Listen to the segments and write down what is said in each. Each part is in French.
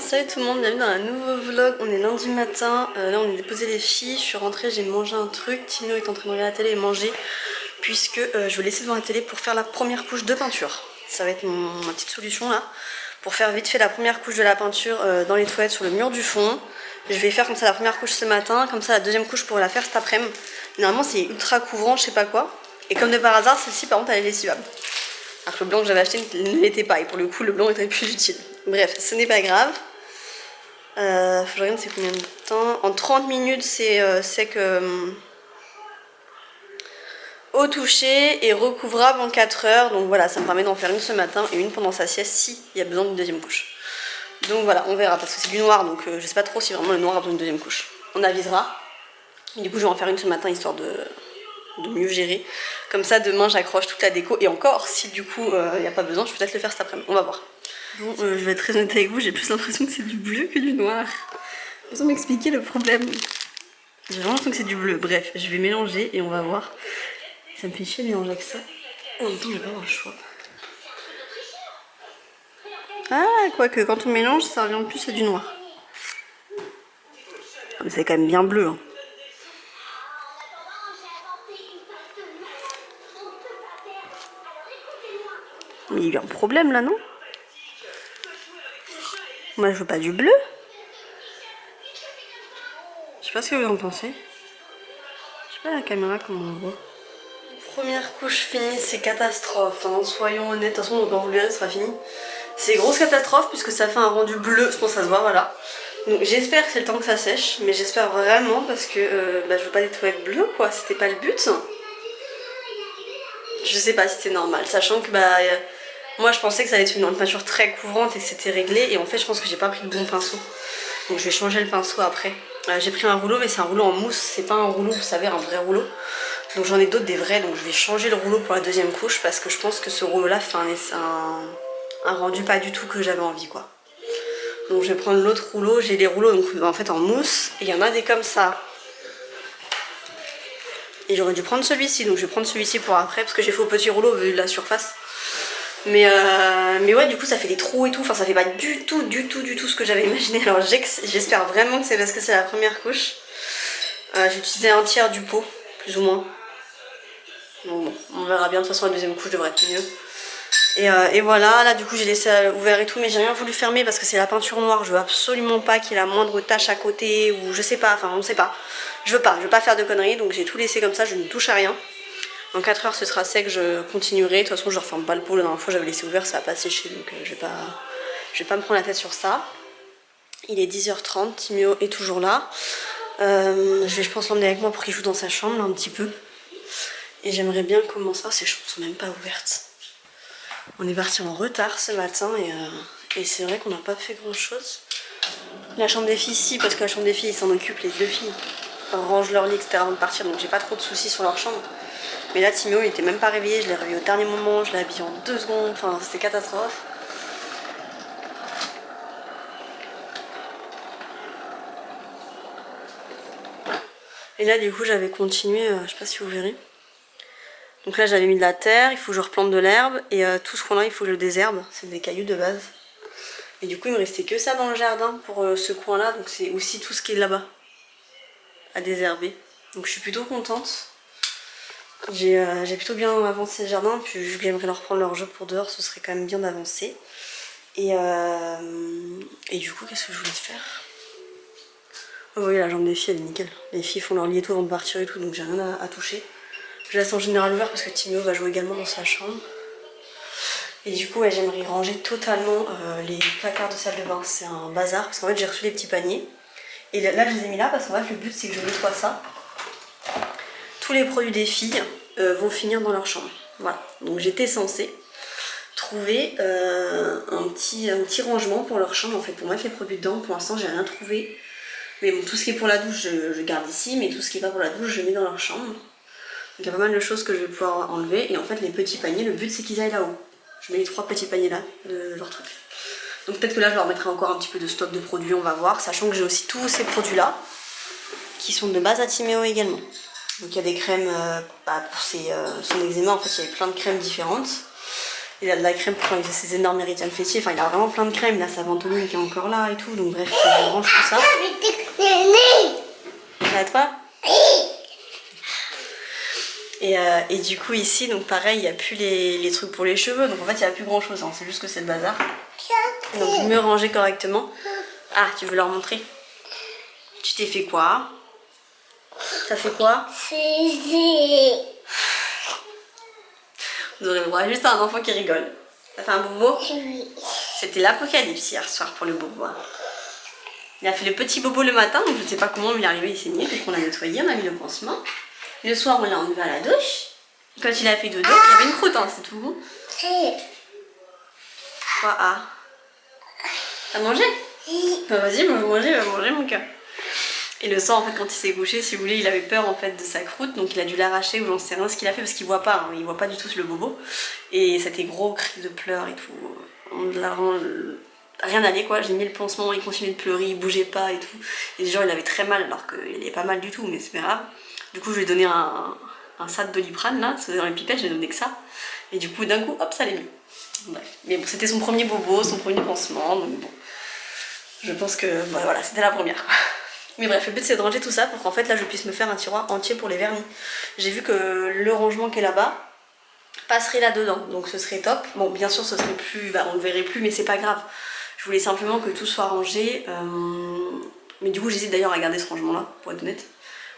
Salut tout le monde, bienvenue dans un nouveau vlog. On est lundi matin, là on est déposé les filles. Je suis rentrée, j'ai mangé un truc. Tino est en train de regarder la télé et manger, puisque je vais laisser devant la télé pour faire la première couche de peinture. Ça va être ma petite solution là, pour faire vite fait la première couche de la peinture dans les toilettes sur le mur du fond. Je vais faire comme ça la première couche ce matin, comme ça la deuxième couche je pourrai la faire cet après-midi. Normalement c'est ultra couvrant, je sais pas quoi. Et comme de par hasard, celle-ci par contre elle est lessivable. Alors que le blanc que j'avais acheté ne l'était pas, et pour le coup le blanc était plus utile. Bref, ce n'est pas grave. Faut que je regarde c'est combien de temps. En 30 minutes c'est sec au toucher et recouvrable en 4 heures. Donc voilà, ça me permet d'en faire une ce matin et une pendant sa sieste si il y a besoin d'une deuxième couche. Donc voilà, on verra parce que c'est du noir, donc je sais pas trop si vraiment le noir a besoin d'une deuxième couche. On avisera. Et du coup je vais en faire une ce matin histoire de mieux gérer. Comme ça demain j'accroche toute la déco et encore si du coup il n'y a pas besoin, je peux peut-être le faire cet après-midi. On va voir. Bon, je vais être très honnête avec vous, j'ai plus l'impression que c'est du bleu que du noir. Vous m'expliquer le problème. J'ai vraiment l'impression que c'est du bleu. Bref, je vais mélanger et on va voir. Ça me fait chier de mélanger avec ça. En même temps, je vais pas avoir le choix. Ah, quoique, quand on mélange, ça revient plus à du noir. Mais c'est quand même bien bleu. Hein. Mais il y a eu un problème là, non? Moi, je veux pas du bleu. Je sais pas ce que vous en pensez. Je sais pas la caméra comment on voit. Première couche finie, c'est catastrophe, hein. Soyons honnêtes. De toute façon, quand vous le verrez, ce sera fini. C'est grosse catastrophe puisque ça fait un rendu bleu, je pense que ça se voit, voilà. Donc j'espère que c'est le temps que ça sèche, mais j'espère vraiment parce que je veux pas des toilettes bleues quoi, c'était pas le but. Je sais pas si c'est normal, sachant que moi je pensais que ça allait être une peinture très couvrante et que c'était réglé, et en fait je pense que j'ai pas pris le bon pinceau. Donc je vais changer le pinceau après. J'ai pris un rouleau mais c'est un rouleau en mousse, c'est pas un rouleau, vous savez, un vrai rouleau. Donc j'en ai d'autres des vrais, donc je vais changer le rouleau pour la deuxième couche parce que je pense que ce rouleau là fait un rendu pas du tout que j'avais envie quoi. Donc je vais prendre l'autre rouleau, j'ai des rouleaux donc, en fait en mousse, et il y en a des comme ça. Et j'aurais dû prendre celui-ci, donc je vais prendre celui-ci pour après parce que j'ai fait au petit rouleau vu la surface. Mais ouais, du coup ça fait des trous et tout, enfin ça fait pas du tout ce que j'avais imaginé. Alors j'espère vraiment que c'est parce que c'est la première couche. J'ai utilisé un tiers du pot, plus ou moins. Donc bon, on verra bien, de toute façon la deuxième couche devrait être mieux. Et voilà, là du coup j'ai laissé ouvert et tout, mais j'ai rien voulu fermer parce que c'est la peinture noire, je veux absolument pas qu'il y ait la moindre tache à côté, ou je sais pas, enfin on sait pas. Je veux pas faire de conneries, donc j'ai tout laissé comme ça, je ne touche à rien. En 4 heures ce sera sec, je continuerai, de toute façon je referme pas le pot, la dernière fois j'avais laissé ouvert, ça a pas séché, donc je vais pas me prendre la tête sur ça. Il est 10h30, Timéo est toujours là. Je vais je pense l'emmener avec moi pour qu'il joue dans sa chambre là, un petit peu. Et j'aimerais bien commencer, ces chambres sont même pas ouvertes. On est parti en retard ce matin et c'est vrai qu'on n'a pas fait grand chose. La chambre des filles, si, parce que la chambre des filles, ils s'en occupent, les deux filles. Ils rangent leur lit, etc. avant de partir, donc j'ai pas trop de soucis sur leur chambre. Mais là, Timéo, il était même pas réveillé, je l'ai réveillé au dernier moment, je l'ai habillé en 2 secondes, enfin c'était catastrophe. Et là, du coup, j'avais continué, je sais pas si vous verrez. Donc là j'avais mis de la terre, il faut que je replante de l'herbe, et tout ce coin là il faut que je le désherbe, c'est des cailloux de base. Et du coup il me restait que ça dans le jardin pour ce coin là, donc c'est aussi tout ce qui est là-bas à désherber. Donc je suis plutôt contente. J'ai plutôt bien avancé le jardin, puis vu que j'aimerais leur reprendre leur jeu pour dehors, ce serait quand même bien d'avancer. Et du coup qu'est-ce que je voulais faire? Oh, vous voyez la jambe des filles elle est nickel, les filles font leur lit et tout avant de partir et tout, donc j'ai rien à toucher. Je laisse en général ouvert parce que Timéo va jouer également dans sa chambre. Et du coup, ouais, j'aimerais ranger totalement les placards de salle de bain. C'est un bazar parce qu'en fait, j'ai reçu des petits paniers. Et là, je les ai mis là parce qu'en fait, le but, c'est que je nettoie ça. Tous les produits des filles vont finir dans leur chambre. Voilà. Donc, j'étais censée trouver un petit rangement pour leur chambre. En fait, pour mettre les produits dedans. Pour l'instant, j'ai rien trouvé. Mais bon, tout ce qui est pour la douche, je garde ici. Mais tout ce qui n'est pas pour la douche, je mets dans leur chambre. Donc il y a pas mal de choses que je vais pouvoir enlever. Et en fait les petits paniers, le but c'est qu'ils aillent là-haut. Je mets les 3 petits paniers là de leur truc. Donc peut-être que là je leur mettrai encore un petit peu de stock de produits, on va voir. Sachant que j'ai aussi tous ces produits là qui sont de base à Timéo également. Donc il y a des crèmes pour son eczéma, en fait il y avait plein de crèmes différentes. Il a de la crème pour quand il fait ses énormes méridiennes fessiers. Enfin, il a vraiment plein de crème. Il a sa ventoline qui est encore là et tout. Donc bref, je range tout ça. À toi. Et du coup ici, donc pareil, il n'y a plus les trucs pour les cheveux. Donc en fait, il n'y a plus grand chose. Hein. C'est juste que c'est le bazar. Donc je me ranger correctement. Ah, tu veux leur montrer? Tu t'es fait quoi? T'as fait quoi? Vous aurez le droit juste à un enfant qui rigole. T'as fait un bobo? Oui. C'était l'apocalypse hier soir pour le bobo. Il a fait le petit bobo le matin, donc je ne sais pas comment il est arrivé, il saignait. Donc on l'a nettoyé, on a mis le pansement. Le soir, on l'a enlevé à la douche. Quand il a fait dodo, il y avait une croûte, hein, c'est tout. Quoi? Ah. T'as mangé? Bah vas-y, va manger mon cœur. Et le sang, en fait, quand il s'est couché, si vous voulez, il avait peur en fait de sa croûte, donc il a dû l'arracher ou j'en sais rien ce qu'il a fait parce qu'il voit pas, hein, il voit pas du tout le bobo. Et c'était gros cri de pleurs et tout. On l'a vraiment rien allé quoi. J'ai mis le pansement, il continuait de pleurer, il bougeait pas et tout. Et genre il avait très mal alors qu'il avait pas mal du tout, mais c'est pas grave. Du coup, je lui ai donné un sac de Doliprane là, c'est dans les pipettes, je lui ai donné que ça. Et du coup, d'un coup, hop, ça allait mieux. Bref. Mais bon, c'était son premier bobo, son premier pansement, donc bon. Je pense que bah, voilà, c'était la première quoi. Mais bref, le but c'est de ranger tout ça pour qu'en fait là je puisse me faire un tiroir entier pour les vernis. J'ai vu que le rangement qui est là-bas passerait là-dedans, donc ce serait top. Bon, bien sûr ce serait plus, bah, on le verrait plus, mais c'est pas grave. Je voulais simplement que tout soit rangé. Mais du coup j'hésite d'ailleurs à garder ce rangement là, pour être honnête.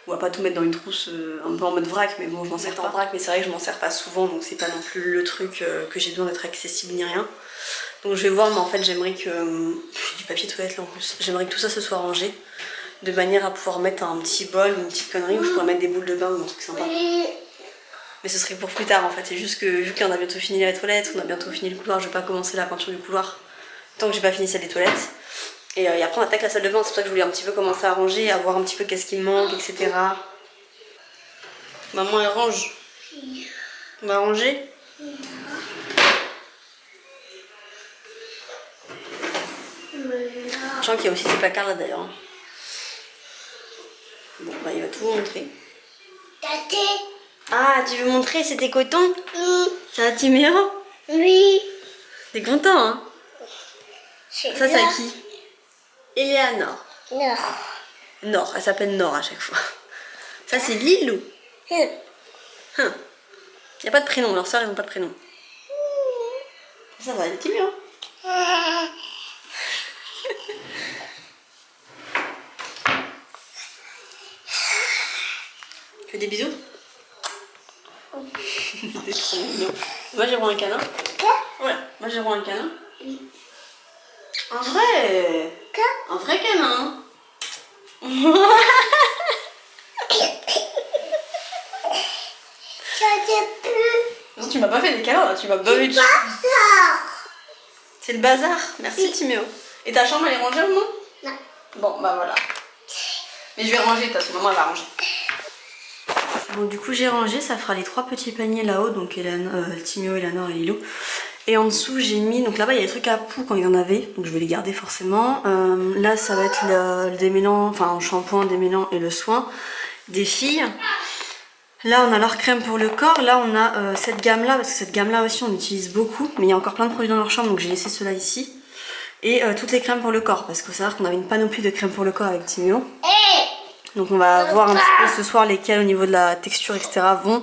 Ou à pas tout mettre dans une trousse un peu en mode vrac, mais bon je m'en sers pas en vrac, mais c'est vrai que je m'en sers pas souvent, donc c'est pas non plus le truc que j'ai besoin d'être accessible ni rien. Donc je vais voir, mais en fait j'aimerais que... j'ai du papier toilette là en plus. J'aimerais que tout ça se soit rangé. De manière à pouvoir mettre un petit bol, une petite connerie où je pourrais mettre des boules de bain ou un truc sympa. Mais ce serait pour plus tard en fait. C'est juste que vu qu'on a bientôt fini la toilette, on a bientôt fini le couloir, je vais pas commencer la peinture du couloir tant que j'ai pas fini celle des toilettes. Et après on attaque la salle de bain, c'est pour ça que je voulais un petit peu commencer à ranger, à voir un petit peu qu'est-ce qui me manque, etc. Maman elle range. On va ranger. Je crois qu'il y a aussi ces placards là d'ailleurs. Bon bah il va tout vous montrer. Ah, tu veux montrer c'était coton? Oui. Ça va Timéo? Oui. T'es content hein? Ça c'est à qui? Eleanor. Nord. Nord, elle s'appelle Nord à chaque fois. Ça c'est Lilou. Hum. Y a pas de prénom, leurs soeurs ils ont pas de prénom. Ça va, elle est Timéo. Fais des bisous. C'est trop mignon. Moi j'ai un câlin. Ouais, moi j'ai un câlin. Un vrai. Un vrai câlin. Non, tu m'as pas fait des câlins là, tu m'as bavé dessus. C'est le bazar. Merci Timéo. Et ta chambre elle est rangée ou non? Non. Bon bah voilà. Mais je vais ranger, de toute façon maman elle va ranger. Bon du coup j'ai rangé, ça fera les 3 petits paniers là-haut, donc Timéo, Eleanor et Lilou. Et en dessous j'ai mis, donc là-bas il y a des trucs à poux quand il y en avait, donc je vais les garder forcément. Là ça va être le démêlant, enfin le shampoing, démêlant et le soin des filles. Là on a leur crème pour le corps, là on a cette gamme là, parce que cette gamme là aussi on utilise beaucoup, mais il y a encore plein de produits dans leur chambre donc j'ai laissé ceux-là ici. Et toutes les crèmes pour le corps, parce qu'il faut savoir qu'on avait une panoplie de crèmes pour le corps avec Timéo. Donc on va voir un petit peu ce soir lesquelles au niveau de la texture etc vont.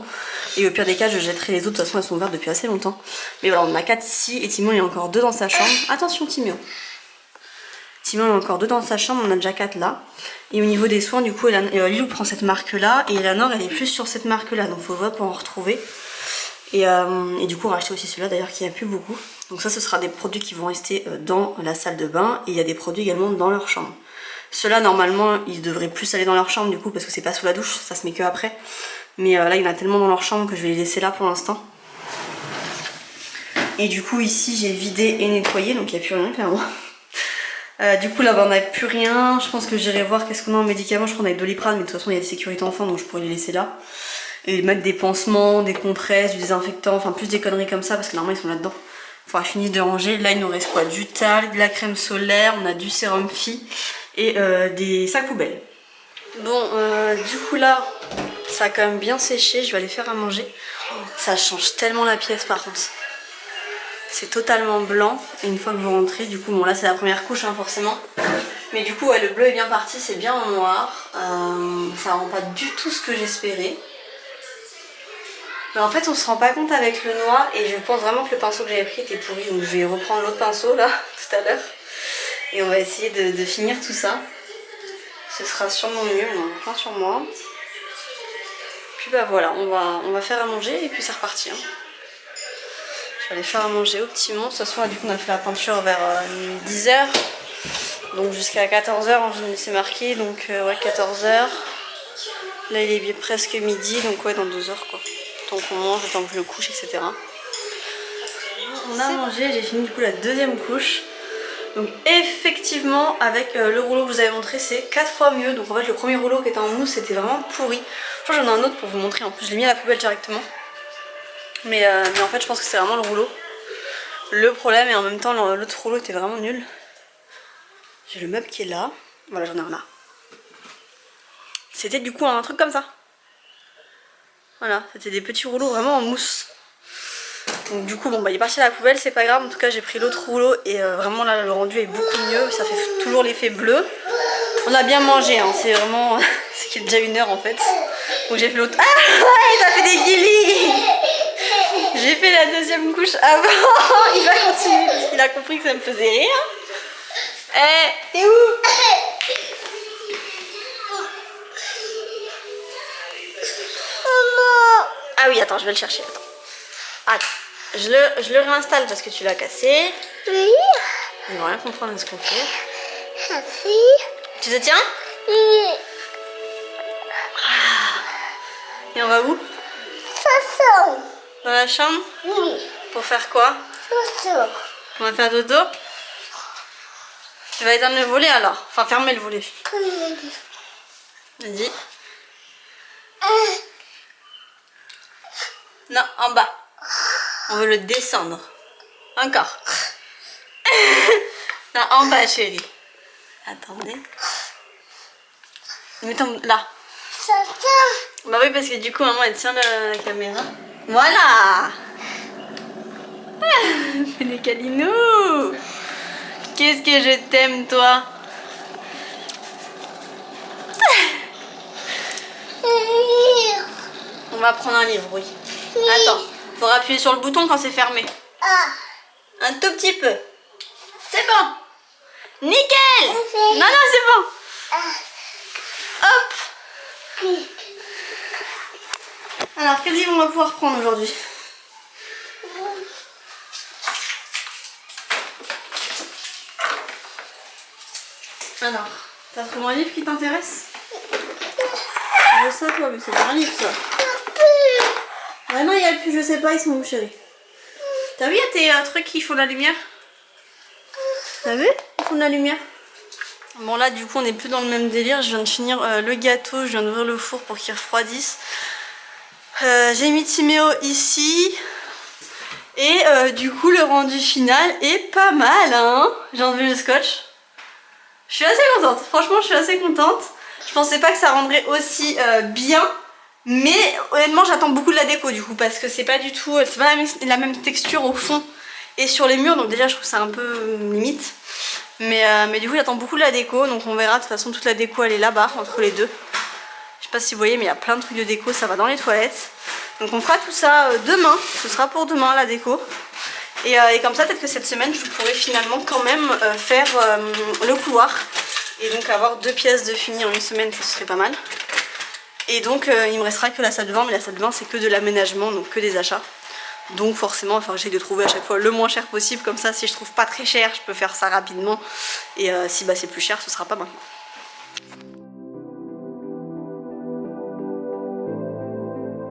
Et au pire des cas je jetterai les autres, de toute façon elles sont ouvertes depuis assez longtemps. Mais voilà on en a 4 ici et Timéo il y a encore 2 dans sa chambre. Attention Timéo. Timéo il y a encore 2 dans sa chambre, on a déjà 4 là. Et au niveau des soins du coup Lilou prend cette marque là et Eleanor elle est plus sur cette marque là. Donc faut voir pour en retrouver. Et du coup on va acheter aussi celui-là d'ailleurs qui a plus beaucoup. Donc ça ce sera des produits qui vont rester dans la salle de bain. Et il y a des produits également dans leur chambre. Ceux-là normalement ils devraient plus aller dans leur chambre du coup parce que c'est pas sous la douche, ça se met que après. Mais là il y en a tellement dans leur chambre que je vais les laisser là pour l'instant. Et du coup ici j'ai vidé et nettoyé donc il n'y a plus rien clairement. Du coup là-bas on n'a plus rien, je pense que j'irai voir qu'est-ce qu'on a en médicaments, je crois qu'on a Doliprane mais de toute façon il y a des sécurités enfants donc je pourrais les laisser là. Et mettre des pansements, des compresses, du désinfectant, enfin plus des conneries comme ça parce que normalement ils sont là-dedans. Il faudra finir de ranger, là il nous reste quoi? Du talc, de la crème solaire, on a du sérum Phi et des sacs poubelles. Bon du coup là ça a quand même bien séché, je vais aller faire à manger. Ça change tellement la pièce par contre. c'est totalement blanc. Et une fois que vous rentrez, du coup, bon là c'est la première couche hein, forcément. Mais du coup ouais, le bleu est bien parti, c'est bien en noir. Ça rend pas du tout ce que j'espérais. Mais en fait on se rend pas compte avec le noir et je pense vraiment que le pinceau que j'avais pris était pourri. Donc je vais reprendre l'autre pinceau là tout à l'heure. Et on va essayer de finir tout ça. Ce sera sûrement mieux, mais on a plein sur moi. Puis bah voilà, on va faire à manger et puis c'est reparti. Hein. Je vais aller faire à manger au petit monde. Ce soir du coup on a fait la peinture vers 10h. Donc jusqu'à 14h c'est marqué, donc ouais 14h. Là il est presque midi, donc ouais dans 2 heures quoi. Tant qu'on mange, tant que je le couche, etc. On a mangé, j'ai fini du coup la deuxième couche. Donc effectivement avec le rouleau que je vous avais montré c'est 4 fois mieux. Donc en fait le premier rouleau qui était en mousse c'était vraiment pourri. Je crois que j'en ai un autre pour vous montrer, en plus je l'ai mis à la poubelle directement. Mais en fait je pense que c'est vraiment le rouleau. Le problème et en même temps l'autre rouleau était vraiment nul. J'ai le meuble qui est là. Voilà, j'en ai un là. C'était du coup un truc comme ça. Voilà, c'était des petits rouleaux vraiment en mousse. Donc du coup, bon bah il est parti à la poubelle, c'est pas grave. En tout cas, j'ai pris l'autre rouleau et vraiment là, le rendu est beaucoup mieux. Ça fait toujours l'effet bleu. On a bien mangé, hein. C'est vraiment... c'est qu'il est déjà 1h en fait. Donc j'ai fait l'autre... Ah ouais, ça fait des guilis. J'ai fait la deuxième couche avant. Il va continuer parce qu'il a compris que ça me faisait rire. Eh, t'es où? Ah oui, attends, je vais le chercher. Attends, je le réinstalle parce que tu l'as cassé. Oui. Ils vont rien comprendre à ce qu'on fait. Merci. Tu te tiens? Oui. Et on va où? Dans la chambre? Oui. Pour faire quoi? On va faire dodo? Tu vas éteindre le volet alors? Enfin, fermer le volet. Vas-y. Non, en bas. On veut le descendre. Encore. Non, en bas, chérie. Attendez. Mettons là. Bah oui, parce que du coup, maman, elle tient la caméra. Voilà. Fais des câlinous. Qu'est-ce que je t'aime, toi? On va prendre un livre, oui. Attends, faudra appuyer sur le bouton quand c'est fermé. Un tout petit peu. C'est bon. Nickel. Non, non, c'est bon. Hop. Alors, quel livre on va pouvoir prendre aujourd'hui? Alors, t'as trouvé un livre qui t'intéresse? Je sais toi, mais c'est pas un livre ça. Ah non, il y a le plus, je sais pas, ils sont où chérie? T'as vu, il y a tes trucs qui font de la lumière? T'as vu? Ils font de la lumière. Bon là du coup on n'est plus dans le même délire. Je viens de finir le gâteau, je viens d'ouvrir le four pour qu'il refroidisse. J'ai mis Timéo ici. Et du coup le rendu final est pas mal hein. J'ai enlevé le scotch. Je suis assez contente, franchement je suis assez contente. Je pensais pas que ça rendrait aussi bien. Mais honnêtement j'attends beaucoup de la déco du coup. Parce que c'est pas du tout, c'est pas la même texture au fond et sur les murs. Donc déjà je trouve ça un peu limite. Mais du coup j'attends beaucoup de la déco. Donc on verra, de toute façon toute la déco elle est là-bas entre les deux. Je sais pas si vous voyez mais il y a plein de trucs de déco, ça va dans les toilettes. Donc on fera tout ça demain, ce sera pour demain la déco. Et comme ça peut-être que cette semaine je pourrai finalement quand même faire le couloir. Et donc avoir 2 pièces de fini en une semaine, ça serait pas mal. Et donc il me restera que la salle de bain, mais la salle de bain c'est que de l'aménagement, donc que des achats. Donc forcément il va falloir que j'essaye de trouver à chaque fois le moins cher possible. Comme ça si je trouve pas très cher je peux faire ça rapidement. Et si bah, c'est plus cher ce sera pas maintenant.